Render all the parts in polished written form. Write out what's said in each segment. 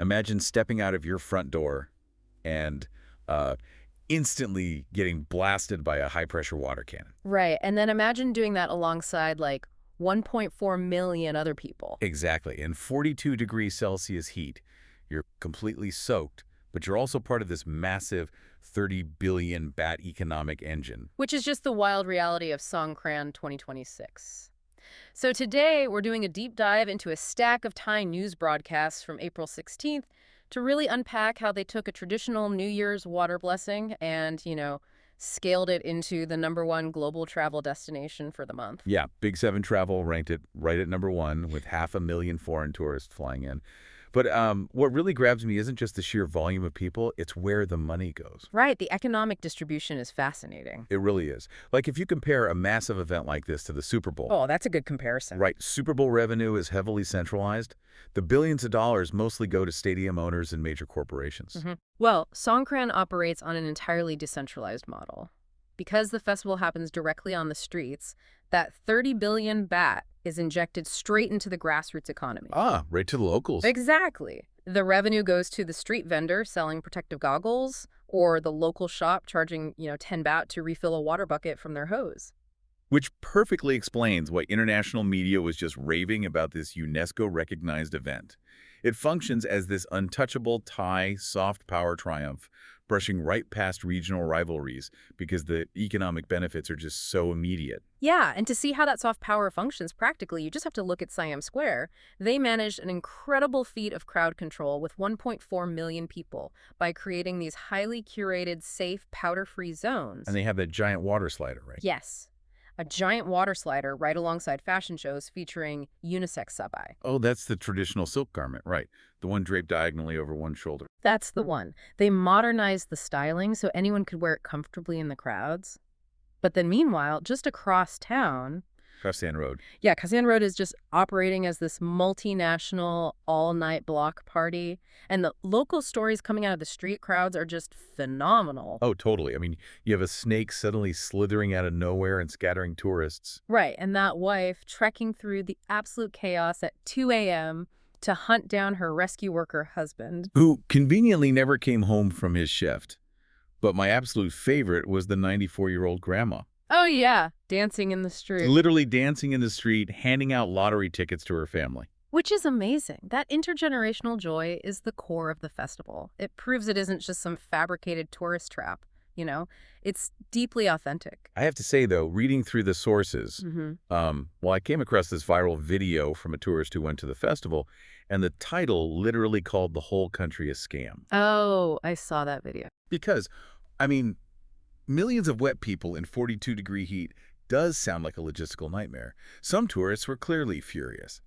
Imagine stepping out of your front door and uh, instantly getting blasted by a high-pressure water cannon. Right. And then imagine doing that alongside like 1.4 million other people. Exactly. In 42 degrees Celsius heat, you're completely soaked, but you're also part of this massive 30 billion bat economic engine. Which is just the wild reality of Songkran 2026. So today, we're doing a deep dive into a stack of Thai news broadcasts from April 16th to really unpack how they took a traditional New Year's water blessing and, scaled it into the #1 global travel destination for the month. Yeah, Big Seven Travel ranked it right at #1 with 500,000 foreign tourists flying in. But what really grabs me isn't just the sheer volume of people, it's where the money goes. Right, the economic distribution is fascinating. It really is. Like if you compare a massive event like this to the Super Bowl, Oh, that's a good comparison. right, Super Bowl revenue is heavily centralized. The billions of dollars mostly go to stadium owners and major corporations. Well, Songkran operates on an entirely decentralized model. Because the festival happens directly on the streets, that 30 billion baht is injected straight into the grassroots economy. Ah, right to the locals. Exactly. The revenue goes to the street vendor selling protective goggles or the local shop charging, 10 baht to refill a water bucket from their hose. Which perfectly explains why international media was just raving about this UNESCO-recognized event. It functions as this untouchable Thai soft power triumph, brushing right past regional rivalries because the economic benefits are just so immediate. Yeah, and to see how that soft power functions practically, you just have to look at Siam Square. They managed an incredible feat of crowd control with 1.4 million people by creating these highly curated, safe, powder-free zones. And they have that giant water slider, right? Yes, a giant water slider right alongside fashion shows featuring unisex sabai. Oh, that's the traditional silk garment, right. The one draped diagonally over one shoulder. That's the one. They modernized the styling so anyone could wear it comfortably in the crowds. But then meanwhile, just across town, Kafsan Road. yeah, Kasian Road is just operating as this multinational all-night block party. And the local stories coming out of the street crowds are just phenomenal. Oh, totally. I mean, you have a snake suddenly slithering out of nowhere and scattering tourists. Right, and that wife trekking through the absolute chaos at 2 a.m. to hunt down her rescue worker husband. Who conveniently never came home from his shift. But my absolute favorite was the 94-year-old grandma. Oh, yeah, dancing in the street. Literally dancing in the street, handing out lottery tickets to her family. Which is amazing. That intergenerational joy is the core of the festival. It proves it isn't just some fabricated tourist trap, It's deeply authentic. I have to say, though, reading through the sources, well, I came across this viral video from a tourist who went to the festival, and the title literally called the whole country a scam. Oh, I saw that video. Because, I mean, millions of wet people in 42-degree heat does sound like a logistical nightmare. Some tourists were clearly furious.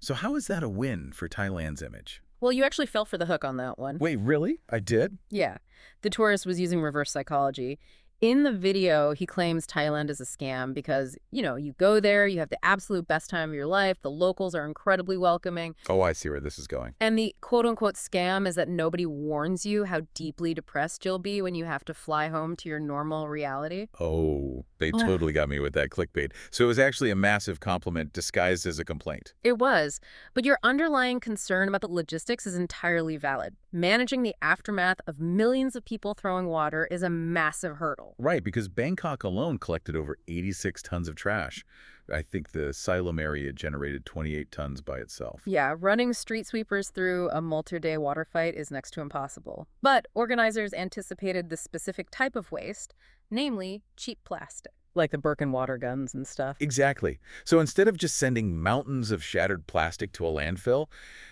So how is that a win for Thailand's image? Well, you actually fell for the hook on that one. Wait, really? I did? Yeah. The tourist was using reverse psychology. In the video, he claims Thailand is a scam because, you go there, you have the absolute best time of your life, the locals are incredibly welcoming. Oh, I see where this is going. And the quote-unquote scam is that nobody warns you how deeply depressed you'll be when you have to fly home to your normal reality. Oh, they totally got me with that clickbait. So it was actually a massive compliment disguised as a complaint. It was, but your underlying concern about the logistics is entirely valid. Managing the aftermath of millions of people throwing water is a massive hurdle. Right, because Bangkok alone collected over 86 tons of trash. I think the Siloam area generated 28 tons by itself. Yeah, running street sweepers through a multi-day water fight is next to impossible. But organizers anticipated the specific type of waste, namely cheap plastic. Like the Birkin water guns and stuff. Exactly. So instead of just sending mountains of shattered plastic to a landfill,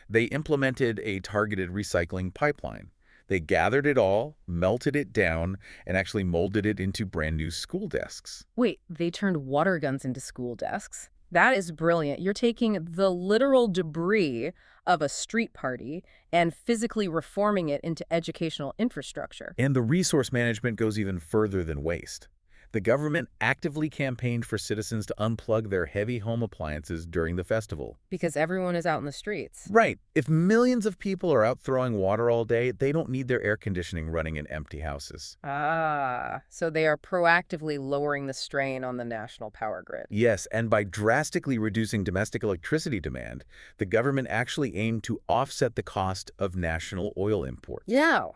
they implemented a targeted recycling pipeline. They gathered it all, melted it down, and actually molded it into brand new school desks. Wait, they turned water guns into school desks? That is brilliant. You're taking the literal debris of a street party and physically reforming it into educational infrastructure. And the resource management goes even further than waste. The government actively campaigned for citizens to unplug their heavy home appliances during the festival. Because everyone is out in the streets. Right. If millions of people are out throwing water all day, they don't need their air conditioning running in empty houses. Ah, so they are proactively lowering the strain on the national power grid. Yes, and by drastically reducing domestic electricity demand, the government actually aimed to offset the cost of national oil imports. Yeah.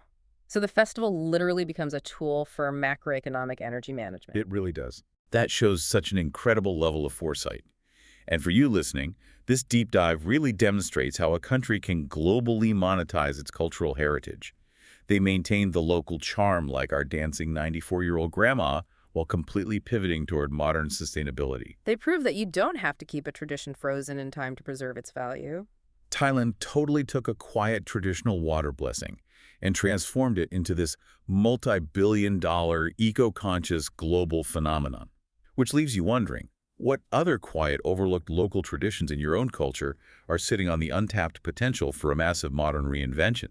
So the festival literally becomes a tool for macroeconomic energy management. It really does. That shows such an incredible level of foresight. And for you listening, this deep dive really demonstrates how a country can globally monetize its cultural heritage. They maintain the local charm like our dancing 94-year-old grandma while completely pivoting toward modern sustainability. They prove that you don't have to keep a tradition frozen in time to preserve its value. Thailand totally took a quiet traditional water blessing and transformed it into this multi-billion-dollar, eco-conscious global phenomenon. Which leaves you wondering, what other quiet, overlooked local traditions in your own culture are sitting on the untapped potential for a massive modern reinvention?